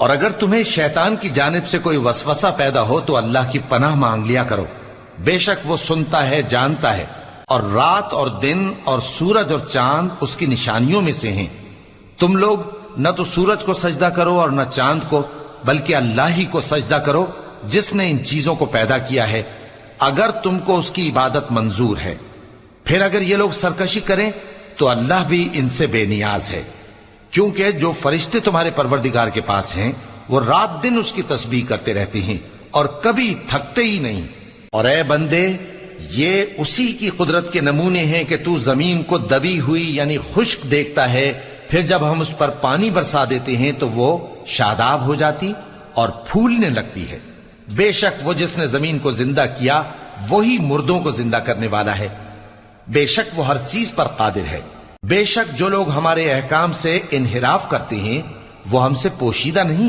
اور اگر تمہیں شیطان کی جانب سے کوئی وسوسہ پیدا ہو تو اللہ کی پناہ مانگ لیا کرو، بے شک وہ سنتا ہے، جانتا ہے، اور رات اور دن اور سورج اور چاند اس کی نشانیوں میں سے ہیں۔ تم لوگ نہ تو سورج کو سجدہ کرو اور نہ چاند کو، بلکہ اللہ ہی کو سجدہ کرو جس نے ان چیزوں کو پیدا کیا ہے، اگر تم کو اس کی عبادت منظور ہے۔ پھر اگر یہ لوگ سرکشی کریں تو اللہ بھی ان سے بے نیاز ہے، کیونکہ جو فرشتے تمہارے پروردگار کے پاس ہیں وہ رات دن اس کی تسبیح کرتے رہتے ہیں اور کبھی تھکتے ہی نہیں۔ اور اے بندے، یہ اسی کی قدرت کے نمونے ہیں کہ تو زمین کو دبی ہوئی یعنی خشک دیکھتا ہے، پھر جب ہم اس پر پانی برسا دیتے ہیں تو وہ شاداب ہو جاتی اور پھولنے لگتی ہے۔ بے شک وہ جس نے زمین کو زندہ کیا وہی مردوں کو زندہ کرنے والا ہے، بے شک وہ ہر چیز پر قادر ہے۔ بے شک جو لوگ ہمارے احکام سے انحراف کرتے ہیں وہ ہم سے پوشیدہ نہیں۔